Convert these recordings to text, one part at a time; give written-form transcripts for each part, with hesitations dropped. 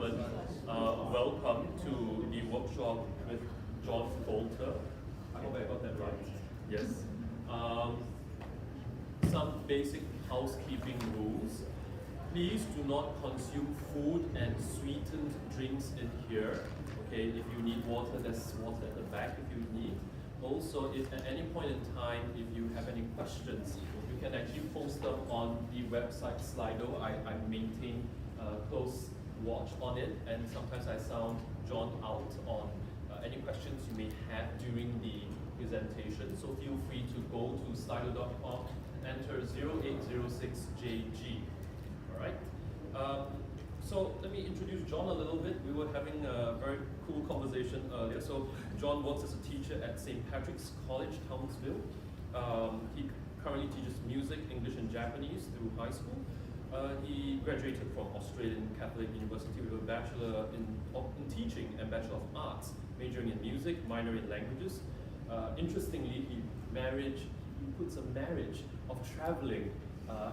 gentlemen, welcome to the workshop with John Goulter. I hope I got that right. Yes. Some basic housekeeping rules. Please do not consume food and sweetened drinks in here. Okay, if you need water, there's water at the back if you need. Also, if at any point in time, if you have any questions, you can actually post them on the website Slido. I maintain close watch on it, and sometimes I sound John out on any questions you may have during the presentation. So feel free to go to slido.com, enter 0806JG. All right. So let me introduce John a little bit. We were having a very cool conversation earlier. So John works as a teacher at St. Patrick's College, Townsville. He currently teaches music, English and Japanese through high school. He graduated from Australian Catholic University with a Bachelor in Teaching and Bachelor of Arts, majoring in music, minor in languages. Interestingly, he puts a marriage of traveling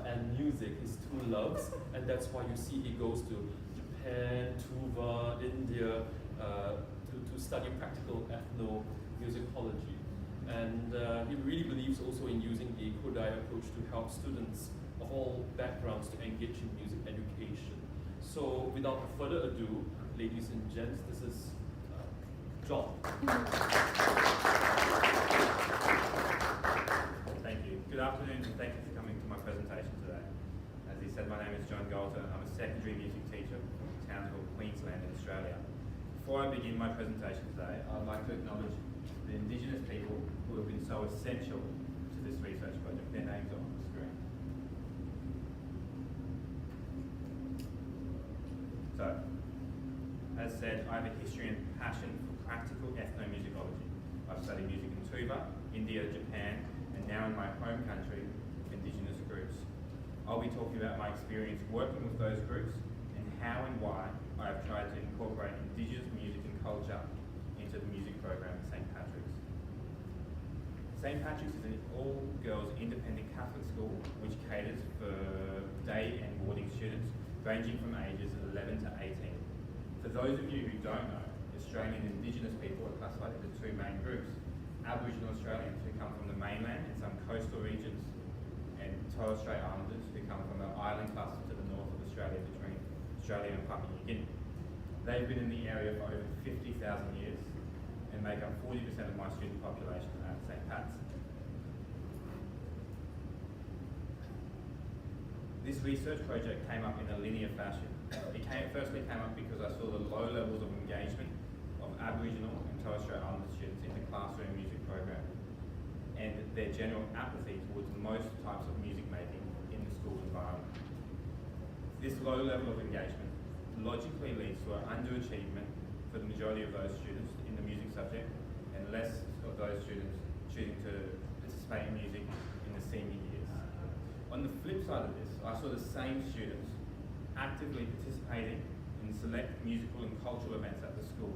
and music, his two loves, and that's why you see he goes to Japan, Tuva, India to study practical ethnomusicology. And he really believes also in using the Kodai approach to help students of all backgrounds to engage in music education. So without further ado, ladies and gents, this is John. Thank you. Good afternoon, and thank you for coming to my presentation today. As he said, my name is John Goulter. I'm a secondary music teacher from Townsville, Queensland in Australia. Before I begin my presentation today, I'd like to acknowledge the Indigenous people who have been so essential to this research project. Their names are on the screen. So, as said, I have a history and passion for practical ethnomusicology. I've studied music in Tuva, India, Japan, and now in my home country, Indigenous groups. I'll be talking about my experience working with those groups and how and why I have tried to incorporate Indigenous music and culture into the music program at St. Patrick's. St. Patrick's is an all-girls independent Catholic school which caters for day and boarding students ranging from ages 11 to 18. For those of you who don't know, Australian Indigenous people are classified into two main groups: Aboriginal Australians who come from the mainland and some coastal regions, and Torres Strait Islanders who come from the island cluster to the north of Australia between Australia and Papua New Guinea. They've been in the area for over 50,000 years and make up 40% of my student population at St. Pat's. This research project came up in a linear fashion. It firstly came up because I saw the low levels of engagement of Aboriginal and Torres Strait Islander students in the classroom music program, and their general apathy towards most types of music making in the school environment. This low level of engagement logically leads to an underachievement for the majority of those students in the music subject, and less of those students choosing to participate in music in the senior years. On the flip side of this, I saw the same students actively participating in select musical and cultural events at the school.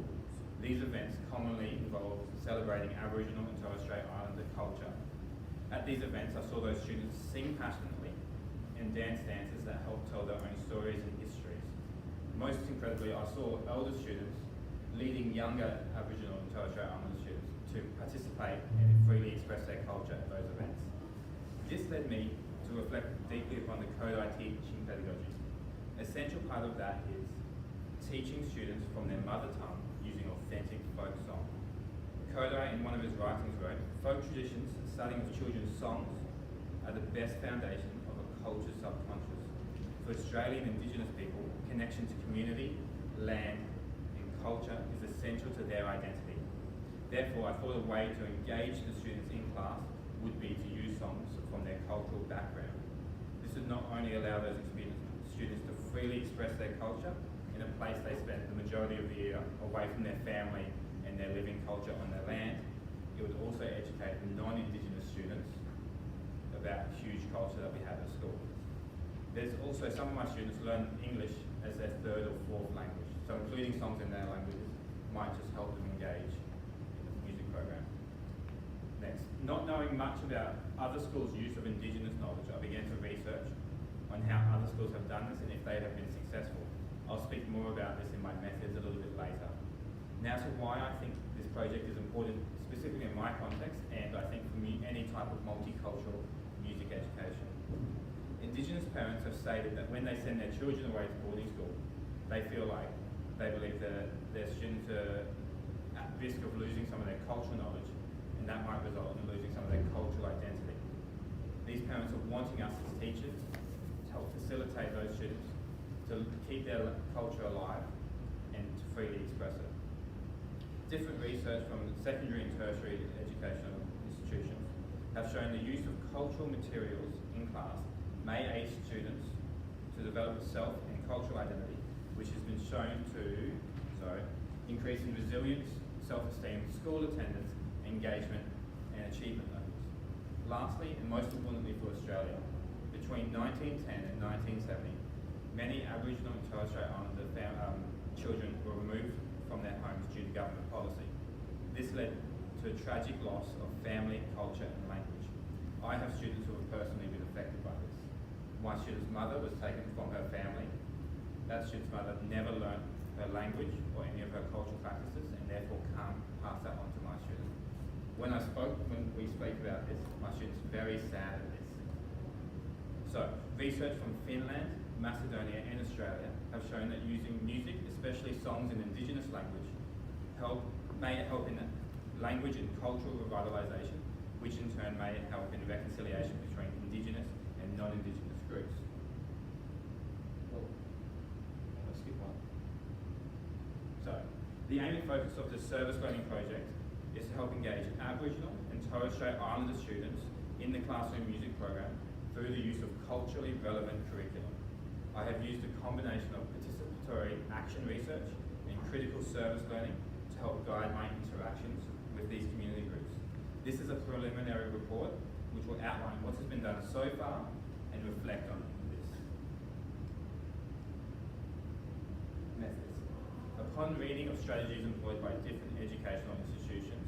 These events commonly involve celebrating Aboriginal and Torres Strait Islander culture. At these events, I saw those students sing passionately and dance dances that help tell their own stories and histories. Most incredibly, I saw elder students leading younger Aboriginal and Torres Strait Islander students to participate and freely express their culture at those events. This led me to reflect deeply upon the Kodai teaching pedagogy. An essential part of that is teaching students from their mother tongue using authentic folk song. Kodai, in one of his writings, wrote, "Folk traditions and studying of children's songs are the best foundation of a culture's subconscious. For Australian Indigenous people, connection to community, land, and culture is essential to their identity. Therefore, I thought a way to engage the students in class would be to use songs from their cultural background. This would not only allow those students to freely express their culture in a place they spend the majority of the year away from their family and their living culture on their land, it would also educate non-Indigenous students about the huge culture that we have at school." There's also some of my students learn English as their third or fourth language, so including songs in their languages might just help them engage in the music program. Next, not knowing much about other schools' use of Indigenous knowledge, I began to research on how other schools have done this and if they have been successful. I'll speak more about this in my methods a little bit later. Now to why I think this project is important, specifically in my context, and I think for me, any type of multicultural music education. Indigenous parents have stated that when they send their children away to boarding school, they feel like they believe that their students are at risk of losing some of their cultural knowledge, and that might result in losing some of their cultural identity. These parents are wanting us as teachers to help facilitate those students to keep their culture alive and to freely express it. Different research from secondary and tertiary educational institutions have shown the use of cultural materials in class may aid students to develop a self and cultural identity, which has been shown to increase in resilience, self-esteem, school attendance, engagement, and achievement levels. Lastly, and most importantly for Australia, between 1910 and 1970, many Aboriginal and Torres Strait Islander children were removed from their homes due to government policy. This led to a tragic loss of family, culture, and language. I have students who have personally been affected by this. My student's mother was taken from her family. That student's mother never learned her language or any of her cultural practices, and therefore can't pass that on to my student. When we spoke about this, my student's very sad at this. So, research from Finland, Macedonia, and Australia have shown that using music, especially songs in Indigenous language, may help in language and cultural revitalisation, which in turn may help in reconciliation between Indigenous and non-Indigenous groups. I'll skip one. So, the aim and focus of the service learning project is to help engage Aboriginal and Torres Strait Islander students in the classroom music program through the use of culturally relevant curriculum. I have used a combination of participatory action research and critical service learning to help guide my interactions with these community groups. This is a preliminary report which will outline what has been done so far and reflect on this. Methods. Upon reading of strategies employed by different educational institutions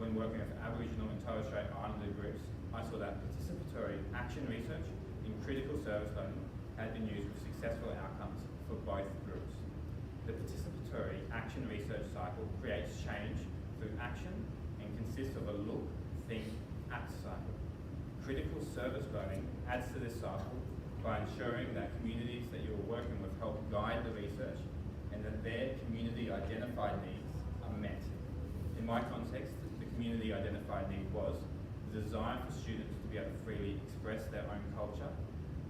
when working with Aboriginal and Torres Strait Islander groups, I saw that participatory action research and critical service learning had been used with successful outcomes for both groups. The participatory action research cycle creates change through action and consists of a look, think, act cycle. Critical service learning adds to this cycle by ensuring that communities that you are working with help guide the research and that their community identified needs are met. In my context, the community identified need was the desire for students to be able to freely express their own culture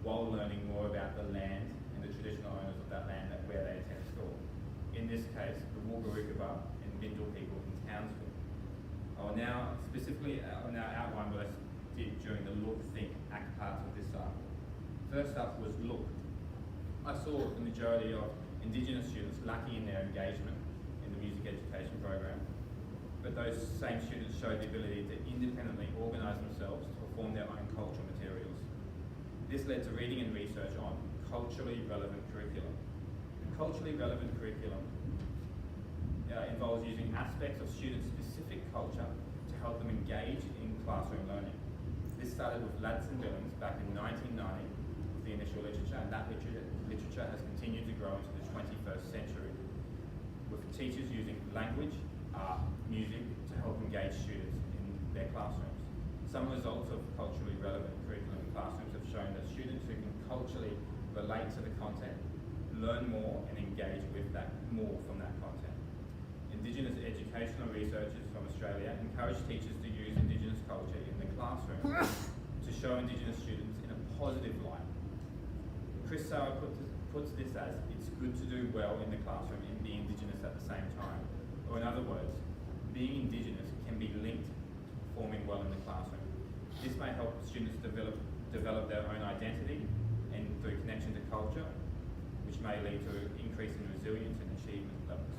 while learning more about the land and the traditional owners of that land where they attend school. In this case, the Wulgarukuba and Bindal people in Townsville. I will now outline what I did during the look, think, act parts of this cycle. First up was look. I saw the majority of Indigenous students lacking in their engagement in the music education program, but those same students showed the ability to independently organise themselves to perform their own cultural materials. This led to reading and research on culturally relevant curriculum. Culturally relevant curriculum involves using aspects of student-specific culture to help them engage in classroom learning. This started with Ladson Billings back in 1990 with the initial literature, and that literature has continued to grow into the 21st century with teachers using language, art, music to help engage students in their classrooms. Some results of culturally relevant curriculum in classrooms have shown that students who can culturally relate to the content learn more and engage with that more from that content. Indigenous educational researchers from Australia encourage teachers to use Indigenous culture in the classroom to show Indigenous students in a positive light. Chris Sauer puts this as, it's good to do well in the classroom and be Indigenous at the same time. Or in other words, being Indigenous can be linked to performing well in the classroom. This may help students develop their own identity and through connection to culture, which may lead to an increase in resilience and achievement levels.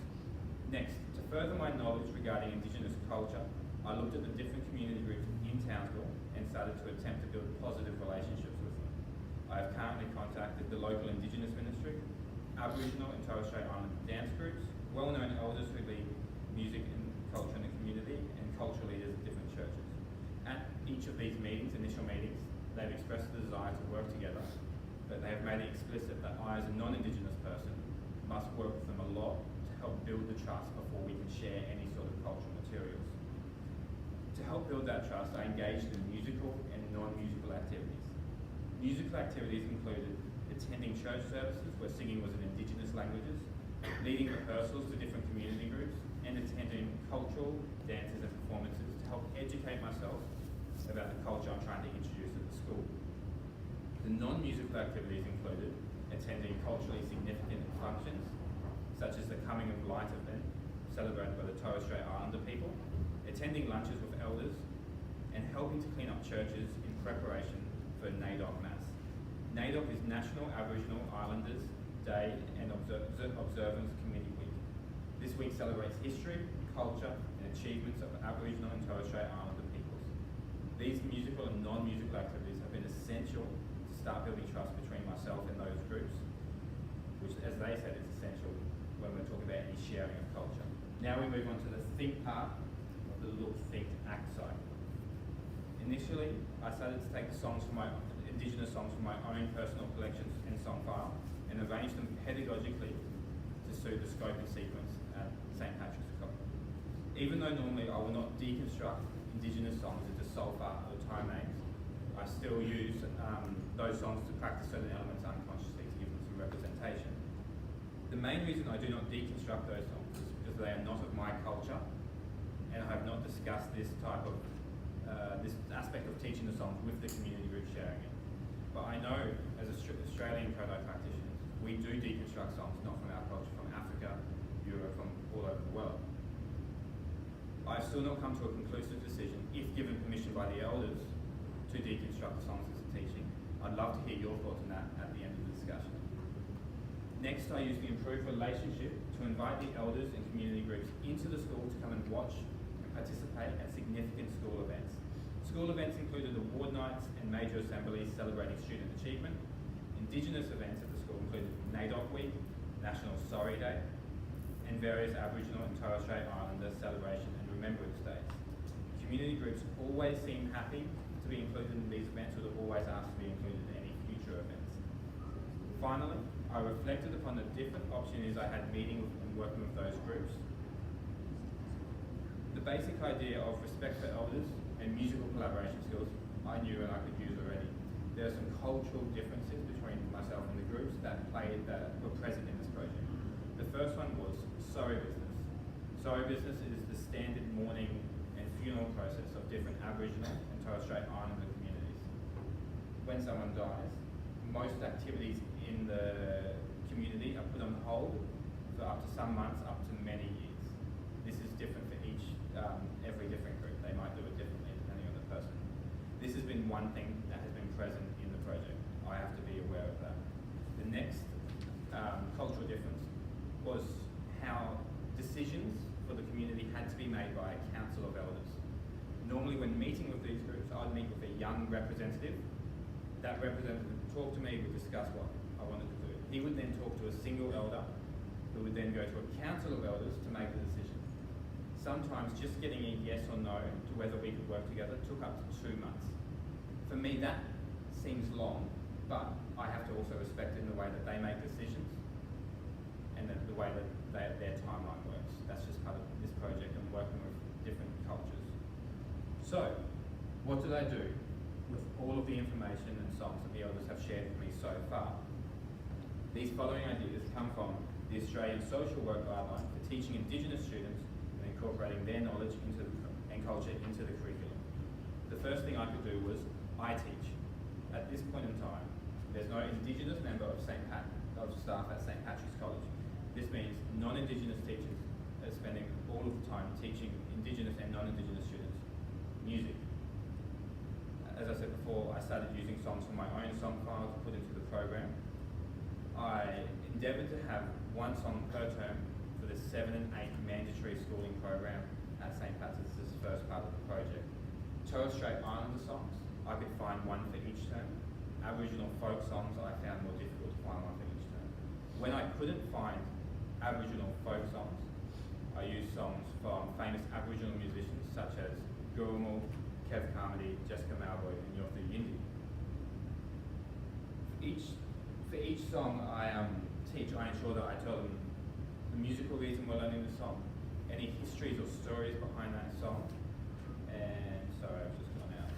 Next, to further my knowledge regarding Indigenous culture, I looked at the different community groups in Townsville and started to attempt to build positive relationships with them. I have currently contacted the local Indigenous ministry, Aboriginal and Torres Strait Islander dance groups, well-known elders who lead music and culture in the community, and cultural leaders at different churches. At each of these meetings, initial meetings, they've expressed the desire to work together, but they have made it explicit that I, as a non-Indigenous person, must work with them a lot to help build the trust before we can share any sort of cultural materials. To help build that trust, I engaged in musical and non-musical activities. Musical activities included attending church services where singing was in Indigenous languages, leading rehearsals to different community groups, and attending cultural dances and performances to help educate myself about the culture I'm trying to introduce at the school. The non-musical activities included attending culturally significant functions, such as the Coming of Light event celebrated by the Torres Strait Islander people, attending lunches with elders, and helping to clean up churches in preparation for NAIDOC Mass. NAIDOC is National Aboriginal Islanders Day and Observance Committee Week. This week celebrates history, culture, and achievements of Aboriginal and Torres Strait Islander peoples. These musical and non-musical activities have been essential to start building trust between myself and those groups, which, as they said, is essential when we're talking about any sharing of culture. Now we move on to the think part of the Look, Think, Act cycle. Initially, I started to take the songs from my Indigenous songs from my own personal collections and song file and arrange them pedagogically to suit the scope and sequence at St. Patrick's College. Even though normally I will not deconstruct Indigenous songs into solfa or time names, I still use those songs to practice certain elements unconsciously to give them some representation. The main reason I do not deconstruct those songs is because they are not of my culture, and I have not discussed this type of this aspect of teaching the songs with the community group sharing it. But I know, as Australian Kodo practitioners, we do deconstruct songs not from our culture, from Africa, Europe, from all over the world. I've still not come to a conclusive decision, if given permission by the elders, to deconstruct the songs as a teaching. I'd love to hear your thoughts on that at the end of the discussion. Next, I use the improved relationship to invite the elders and community groups into the school to come and watch and participate at significant school events. School events included award nights and major assemblies celebrating student achievement. Indigenous events at the school included NAIDOC Week, National Sorry Day, and various Aboriginal and Torres Strait Islander celebration and remembrance days. Community groups always seem happy to be included in these events, or have always asked to be included in any future events. Finally, I reflected upon the different opportunities I had meeting with and working with those groups. The basic idea of respect for elders and musical collaboration skills I knew and I could use already. There are some cultural differences between myself and the groups that were present in this project. The first one was sorry business. Sorry business is the standard mourning and funeral process of different Aboriginal and Torres Strait Islander communities. When someone dies, most activities in the community are put on hold for up to some months, up to many years. This is different for every different group. They might do it differently depending on the person. This has been one thing that has been present in the project. I have to be aware of that. The next cultural difference was how decisions for the community had to be made by a council of elders. Normally when meeting with these groups, I'd meet with a young representative. That representative would talk to me, would discuss what I wanted to do. He would then talk to a single elder, who would then go to a council of elders to make the decision. Sometimes just getting a yes or no to whether we could work together took up to 2 months. For me, that seems long, but I have to also respect it in the way that they make decisions and the way that their timeline works. That's just part of this project and working with different cultures. So, what did I do with all of the information and songs that the elders have shared with me so far? These following ideas come from the Australian Social Work Guideline for teaching Indigenous students and incorporating their knowledge and culture into the curriculum. The first thing I could do was I teach. At this point in time, there's no Indigenous member of staff at St. Patrick's College. This means non-Indigenous teachers are spending all of the time teaching Indigenous and non-Indigenous students music. As I said before, I started using songs from my own song file to put into the program. I endeavoured to have one song per term for the 7 and 8 mandatory schooling program at St. Patrick's. This is the first part of the project. Torres Strait Islander songs, I could find one for each term. Aboriginal folk songs, I found more difficult to find one for each term. When I couldn't find Aboriginal folk songs, I used songs from famous Aboriginal musicians such as Goulter, Kev Carmody, Jessica Malboy, and Yortha Yindi. For each song I teach, I ensure that I tell them the song, any histories or stories behind that song, and sorry, I've just gone out.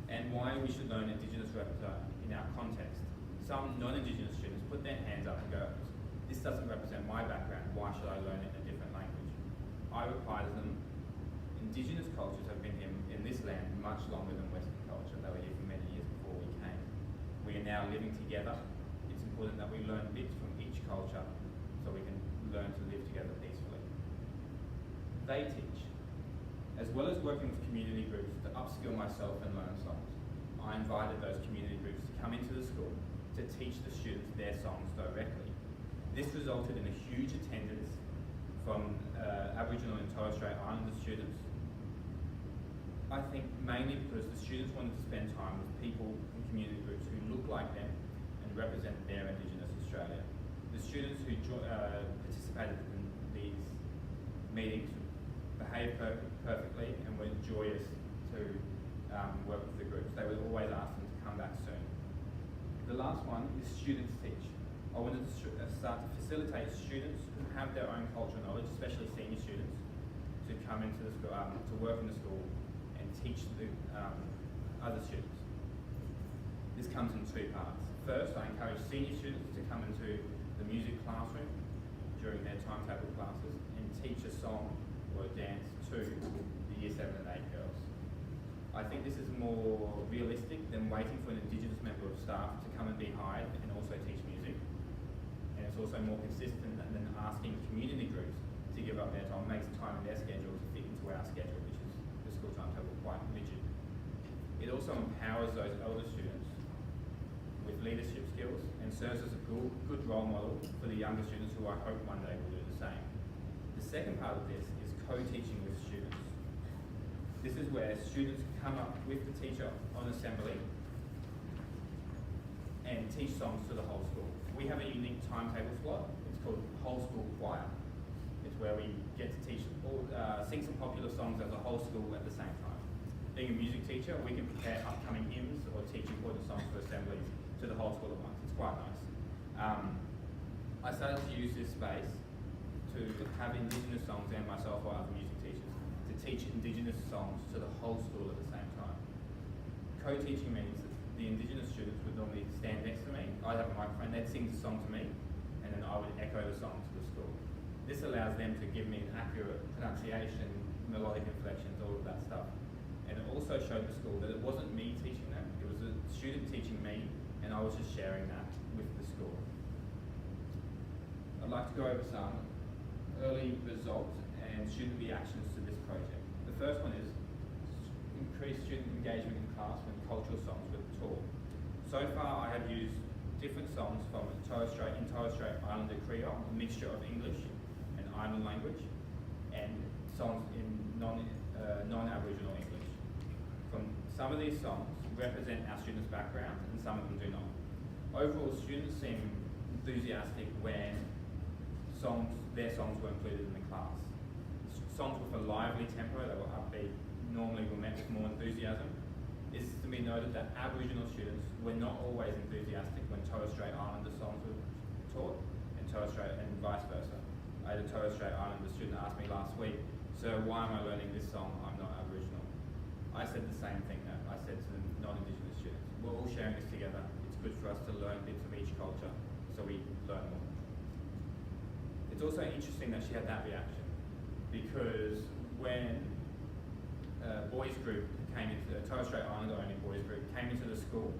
And why we should learn Indigenous repertoire in our context. Some non-Indigenous students put their hands up and go, this doesn't represent my background, why should I learn it in a different language? I reply to them, Indigenous cultures have been in this land much longer than Western culture. They were here for many years before we came. We are now living together. It's important that we learn bits from each culture so we can learn to live together peacefully. They teach. As well as working with community groups to upskill myself and learn songs, I invited those community groups to come into the school to teach the students their songs directly. This resulted in a huge attendance from Aboriginal and Torres Strait Islander students. I think mainly because the students wanted to spend time with people in community groups who look like them and represent their Indigenous Australia. The students who participated in these meetings behaved perfectly and were joyous to work with the groups. They would always ask them to come back soon. The last one is students teach. I wanted to start to facilitate students who have their own cultural knowledge, especially senior students, to come into the school, to work in the school and teach the other students. This comes in two parts. First, I encourage senior students to come into the music classroom during their timetable classes and teach a song or a dance to the Year 7 and 8 girls. I think this is more realistic than waiting for an Indigenous member of staff to come and be hired and also teach music. And it's also more consistent than asking community groups to give up their time, makes time in their schedule to fit into our schedule, which is the school timetable quite rigid. It also empowers those older students with leadership skills and serves as a good role model for the younger students who I hope one day will do the same. The second part of this is co-teaching with students. This is where students come up with the teacher on assembly and teach songs to the whole school. We have a unique timetable slot. It's called Whole School Choir. It's where we get to teach sing some popular songs as a whole school at the same time. Being a music teacher, we can prepare upcoming hymns or teach important songs for assemblies to the whole school at once. It's quite nice. I started to use this space to have Indigenous songs and myself or other music teachers to teach Indigenous songs to the whole school at the same time. Co-teaching means that the Indigenous students would normally stand next to me. I'd have a microphone, they'd sing the song to me, and then I would echo the song to the school. This allows them to give me an accurate pronunciation, melodic inflections, all of that stuff. And it also showed the school that it wasn't me teaching them, it was a student teaching me, and I was just sharing that with the school. I'd like to go over some early results and student reactions to this project. The first one is increased student engagement in class when cultural songs were taught. So far I have used different songs from Torres Strait Islander Creole, a mixture of English and Island language, and songs in non-Aboriginal English. Some of these songs represent our students' background and some of them do not. Overall, students seem enthusiastic when their songs were included in the class. Songs with a lively tempo that were upbeat normally were met with more enthusiasm. It is to be noted that Aboriginal students were not always enthusiastic when Torres Strait Islander songs were taught, and vice versa. I had a Torres Strait Islander student ask me last week, "Sir, why am I learning this song? I'm not Aboriginal." I said the same thing that I said to the non-Indigenous students. We're all sharing this together. It's good for us to learn bits of each culture so we learn more. It's also interesting that she had that reaction because when a boys group came into, Torres Strait Islander only boys group came into the school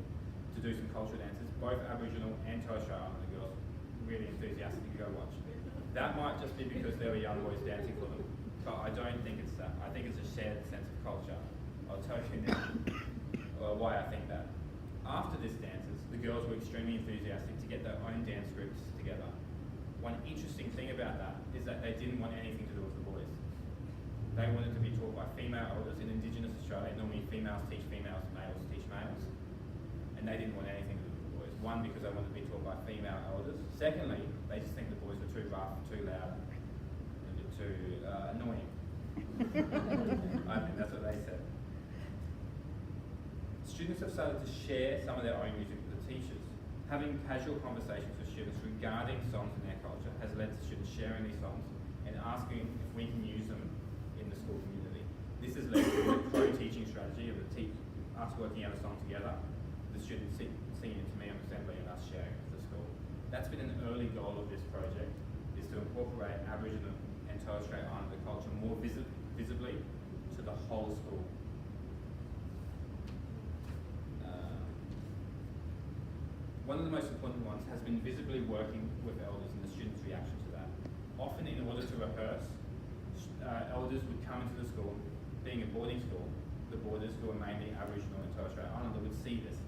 to do some cultural dances, both Aboriginal and Torres Strait Islander girls were really enthusiastic to go watch. That might just be because there were young boys dancing for them, but I don't think it's that. I think it's a shared sense of culture. I'll tell you now why I think that. After this dances, the girls were extremely enthusiastic to get their own dance groups together. One interesting thing about that is that they didn't want anything to do with the boys. They wanted to be taught by female elders. In Indigenous Australia, normally females teach females, males teach males. And they didn't want anything to do with the boys. One, because they wanted to be taught by female elders. Secondly, they just think the boys were too rough, too loud, and too annoying. I think that's what they said. Students have started to share some of their own music with the teachers. Having casual conversations with students regarding songs and their culture has led to students sharing these songs and asking if we can use them in the school community. This has led to the co-teaching strategy of us working out a song together, the students singing it to me on assembly and us sharing it with the school. That's been an early goal of this project, is to incorporate Aboriginal and Torres Strait Islander culture more visibly to the whole school. One of the most important ones has been visibly working with elders and the students' reaction to that. Often in order to rehearse, elders would come into the school, being a boarding school, the boarders who are mainly Aboriginal and Torres Strait Islander would see this.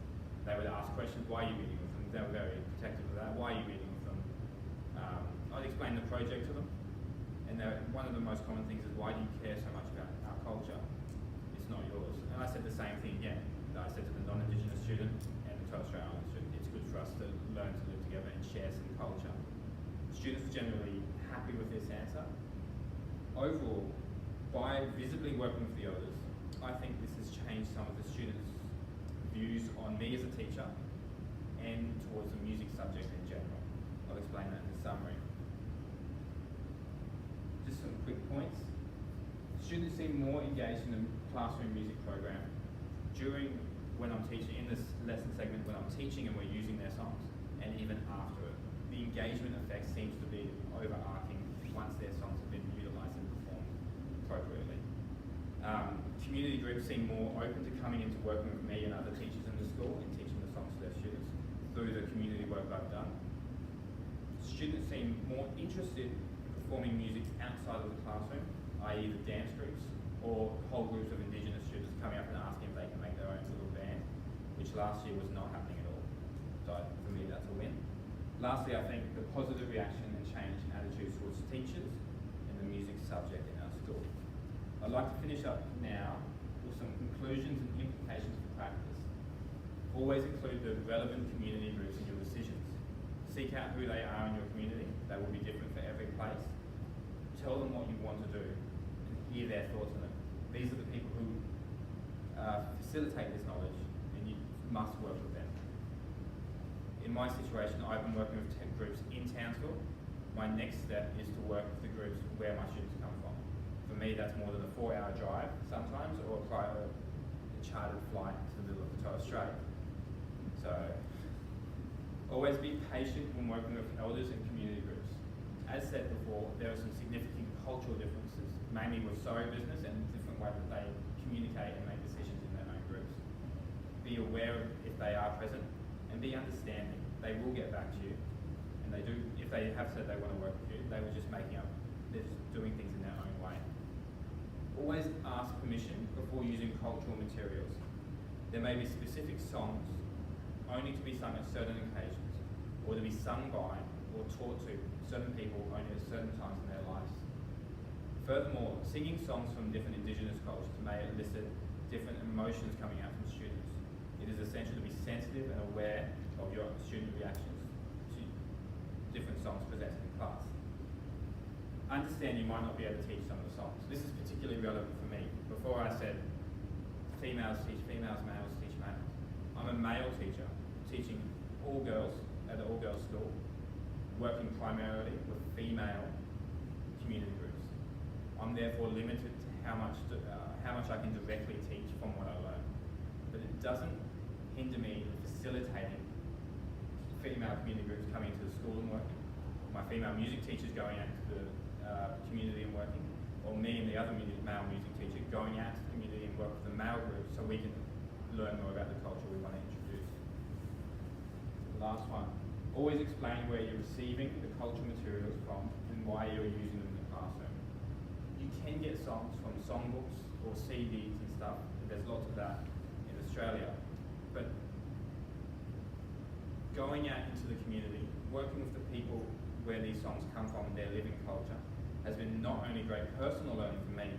They would ask questions, why are you meeting with them? They were very protective of that, why are you meeting with them? I'd explain the project to them, and one of the most common things is, why do you care so much about our culture? It's not yours. And I said the same thing again, that I said to the non-Indigenous student and the Torres Strait Islander student. It's good for us to learn to live together and share some culture. Students are generally happy with this answer. Overall, by visibly working with the elders, I think this has changed some of the students' views on me as a teacher and towards the music subject in general. I'll explain that in the summary. Just some quick points. Students seem more engaged in the classroom music program during when I'm teaching, in this lesson segment when I'm teaching and we're using their songs, and even after it. The engagement effect seems to be overarching once their songs have been utilised and performed appropriately. Community groups seem more open to coming into working with me and other teachers in the school and teaching the songs to their students through the community work I've done. Students seem more interested in performing music outside of the classroom, i.e. the dance groups, or whole groups of Indigenous students coming up and asking if they can make their own little band, which last year was not happening at all. So for me, that's a win. Lastly, I think the positive reaction and change in attitudes towards teachers and the music subject in our school. I'd like to finish up now with some conclusions and implications for practice. Always include the relevant community groups in your decisions. Seek out who they are in your community. They will be different for every place. Tell them what you want to do and hear their thoughts on it. These are the people who facilitate this knowledge, and you must work with them. In my situation, I've been working with tech groups in Townsville. My next step is to work with the groups where my students come from. For me, that's more than a 4-hour drive sometimes, or a chartered flight to the middle of the Torres Strait. So, always be patient when working with elders and community groups. As said before, there are some significant cultural differences, mainly with sorry business and different ways that they communicate and make decisions in their own groups. Be aware if they are present, and be understanding. They will get back to you, and they do. If they have said they want to work with you, they were just making up. They're just doing things in their own way. Always ask permission before using cultural materials. There may be specific songs only to be sung at certain occasions, or to be sung by or taught to certain people only at certain times in their lives. Furthermore, singing songs from different Indigenous cultures may elicit different emotions coming out from students. It is essential to be sensitive and aware of your student reactions to different songs presented in class. Understand you might not be able to teach some of the songs. This is particularly relevant for me. Before I said females teach females, males teach males. I'm a male teacher, teaching all girls at an all-girls school, working primarily with female community groups. I'm therefore limited to how much I can directly teach from what I learn. But it doesn't hinder me in facilitating female community groups coming to the school and working, my female music teachers going out to the community and working, or me and the other male music teacher going out to the community and work with the male groups so we can learn more about the culture we want to introduce. The last one, always explain where you're receiving the cultural materials from and why you're using them in the classroom. You can get songs from songbooks or CDs and stuff, there's lots of that in Australia, but going out into the community, working with the people where these songs come from, their living culture, has been not only great personal learning for me,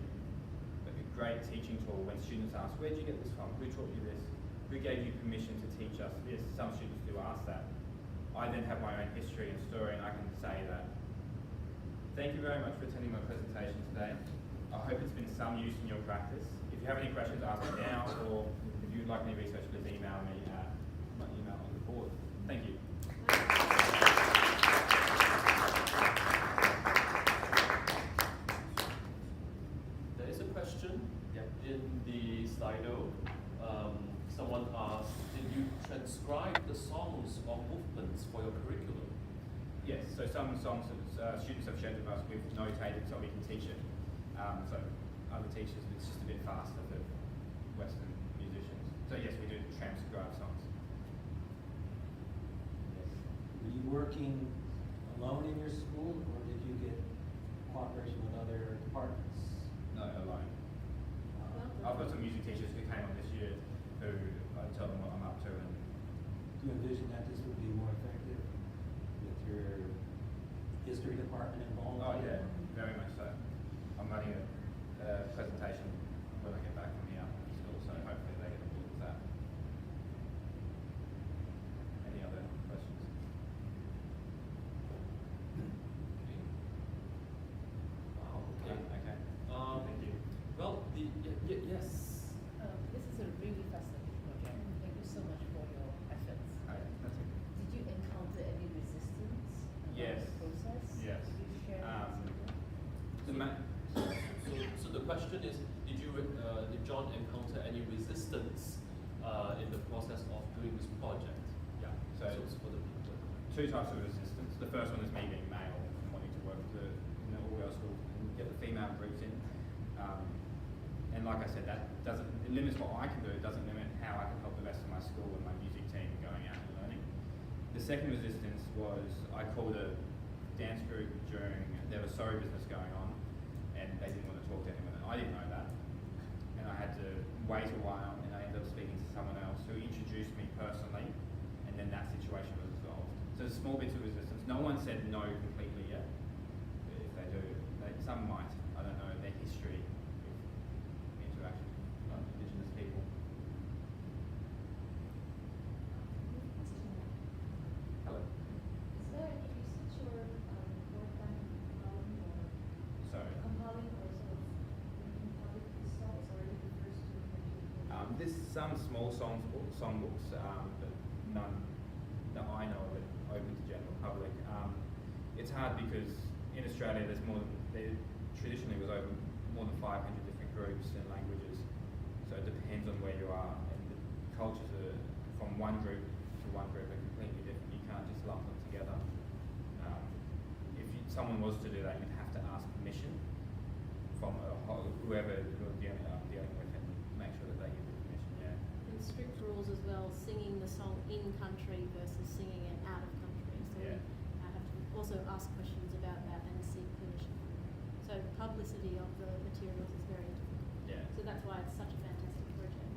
but a great teaching tool when students ask, where did you get this from? Who taught you this? Who gave you permission to teach us this? Some students do ask that. I then have my own history and story, and I can say that. Thank you very much for attending my presentation today. I hope it's been some use in your practice. If you have any questions, ask me now, or if you'd like any research, please email me at my email on the board. Thank you. your curriculum? Yes, so some songs that students have shared with us, we've notated so we can teach it. So other teachers, it's just a bit faster for Western musicians. So yes, we do transcribe songs. Were you working alone in your school, or did you get cooperation with other departments? No, alone. I've got some music teachers who came on this year who I tell them what I'm up to, and Do you envision that this would be more effective with your history department involved? oh yeah, very much so. I'm running a presentation when I get back from here from school, so hopefully they get on board with that. Any other questions? Wow, okay. Okay. Thank you. Well, yes. This is a really fascinating project. Thank you so much for your efforts. That's it. Did you encounter any resistance along Yes. the process? Yes. Could you share The ma- So the question is, did John encounter any resistance in the process of doing this project? yeah. So it's for the people. two types of resistance. The first one is me being male and wanting to work in an all-girls school and get the female groups in. And like I said, that it limits what I can do. It doesn't limit how I can help the rest of my school and my music team going out and learning. The second resistance was I called a dance group during there was sorry business going on, and they didn't want to talk to anyone. And I didn't know that, and I had to wait a while, and I ended up speaking to someone else who introduced me personally, and then that situation was resolved. So there's small bits of resistance. No one said no completely yet. But if they do, some might. I don't know their history of interaction with Indigenous people. Hello. Is there any research or work done compiling or Sorry. compiling or sort of compiling these songs, or it refers to particular? There's some small songbooks, but none that I know of it open to general public. It's hard because in Australia there traditionally was over more than 500 different groups and languages, so it depends on where you are, and the cultures are from one group to one group are completely different. You can't just lump them together. If someone was to do that, you'd have to ask permission from whoever you're dealing with and make sure that they give you permission, yeah. And strict rules as well, singing the song in country versus singing it out of country. So Yeah. we have to also ask questions about that and seek permission. So publicity of the materials is very difficult. Yeah. So that's why it's such a fantastic project.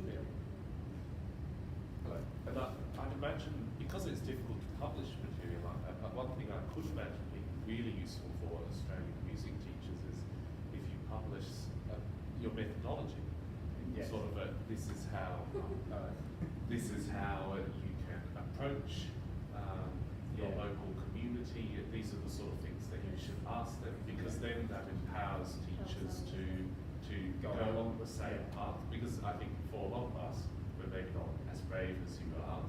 Yeah. Hello. And I'd imagine, because it's difficult to publish material like that, but one thing I could imagine being really useful for Australian music teachers is if you publish your methodology. Yes. Sort of this is how you can approach your Yeah. local community. These are the sort of things that you should ask them, because then that empowers teachers to go along the same path. Because I think for a lot of us, we're maybe not as brave as you are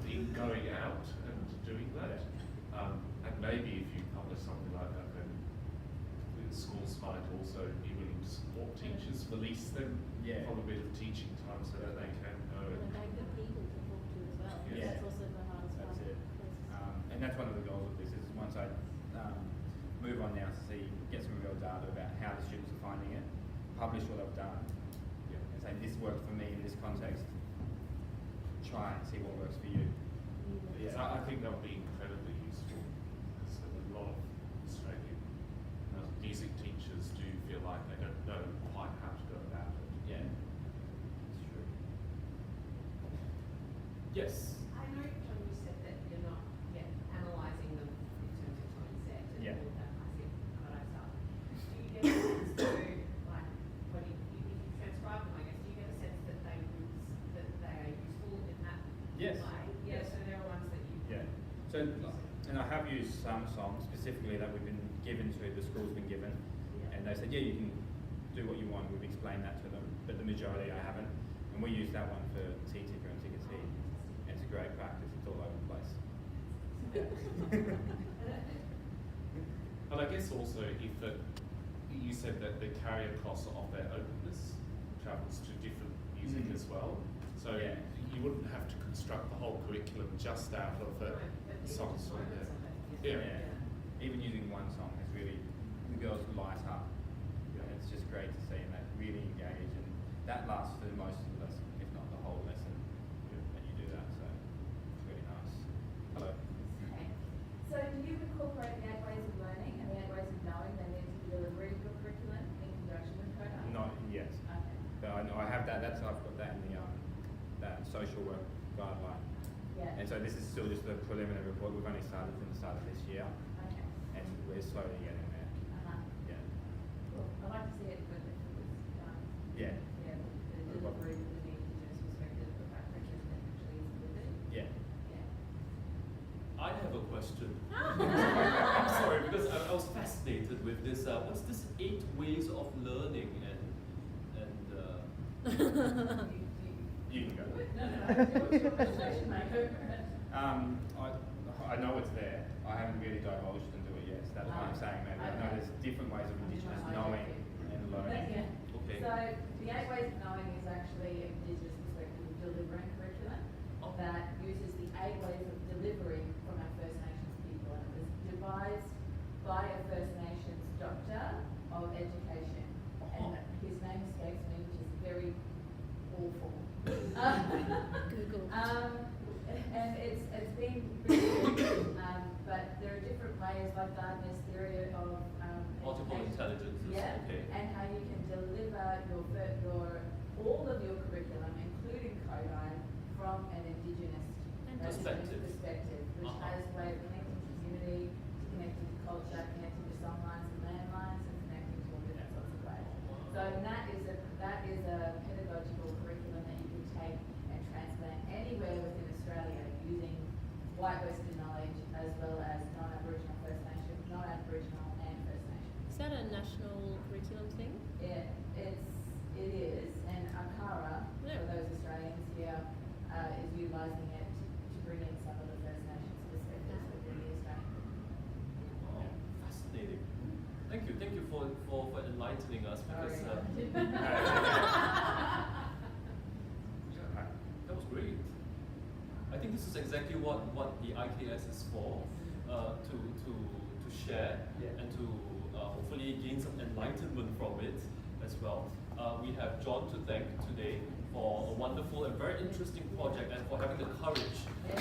in going out and doing that. And maybe if you publish something like that, then the schools might also be willing to support teachers, release them Yeah. from a bit of teaching time so that they can go And and they have people to talk to as well. Yeah. That's also the hardest That's part. it. And that's one of the goals of this, is once I move on now to get some real data about how the students are finding it, publish what I've done, and say this worked for me in this context, try and see what works for you. So I think that would be incredibly useful, because a lot of Australian music teachers do feel like they don't know quite how to go about it. Yeah, it's true. Yes. I know, John, you said that you're not yet analysing them in terms of concept and Yeah. all that classic Kodo stuff. Do you get a sense though, like, when if you transcribe them, I guess, do you get a sense that they are useful in that Yes. way? Yeah, Yes. so there are ones that you Yeah. So, and I have used some songs specifically that we've been given to, the school's been given, and they said, yeah, you can do what you want. We've explained that to them, but the majority I haven't. And we use that one for T-Ticker and Ticker T. And it's a great practice. It's all over the place. But I guess also if you said that the carrier cost of their openness travels to different music as well, so Yeah. you wouldn't have to construct the whole curriculum just out of Right, but songs from there. Yeah. Even using one song has really, the girls light up. And it's just great to see, and they really engage, and that lasts for most of the lesson, if not the whole lesson, when you do that, so it's really nice. Hello. Okay. So do you incorporate the 8 ways of learning and the 8 ways of knowing they need to be delivery of your curriculum in conjunction with CODA? Not yet, Okay. but I know I have that, I've got that in the, that social work guideline. Yeah. And so this is still just the preliminary report, we've only started from the start of this year, Okay. and we're slowly getting there, yeah. Cool. I'd like to see it, but if it was done. Yeah. Yeah, the delivery with the Indigenous perspective of that curriculum that actually is delivered. Yeah. Yeah. I have a question. I'm sorry, because I was fascinated with this. What's this 8 ways of learning and You can go. No, what's your presentation, mate? I know it's there. I haven't really divulged into it yet. So that's why I'm saying maybe. I know there's different ways of Indigenous knowing and learning. Yeah. Okay. So the 8 ways of knowing is actually an Indigenous perspective of delivering curriculum that uses the 8 ways of delivering from our First Nations people, and it was devised by a First Nations doctor of education, and his name escapes me, which is very awful. Google. And it's been really good, but there are different ways, like Gardner's theory of multiple education. intelligences? Yeah, Okay. and how you can deliver all of your curriculum, including Kodai, from an Indigenous Perspective. perspective, which Uh-huh. has a way of connecting to community, connecting to culture, connecting to songlines and landlines, and connecting to all different sorts of ways. So that is a pedagogical curriculum that you can take and transplant anywhere within Australia using white Western knowledge as well as non-Aboriginal First Nation, non-Aboriginal and First Nation. Is that a national curriculum thing? It is, and ACARA, Yeah. for those Australians here, is utilising it to bring in some of the First Nations perspectives within the Australian. Wow, fascinating. Thank you for enlightening us, because Sorry. that was great. I think this is exactly what the IKS is for, to share and to hopefully gain some enlightenment from it as well. We have John to thank today for a wonderful and very interesting project, and for having the courage to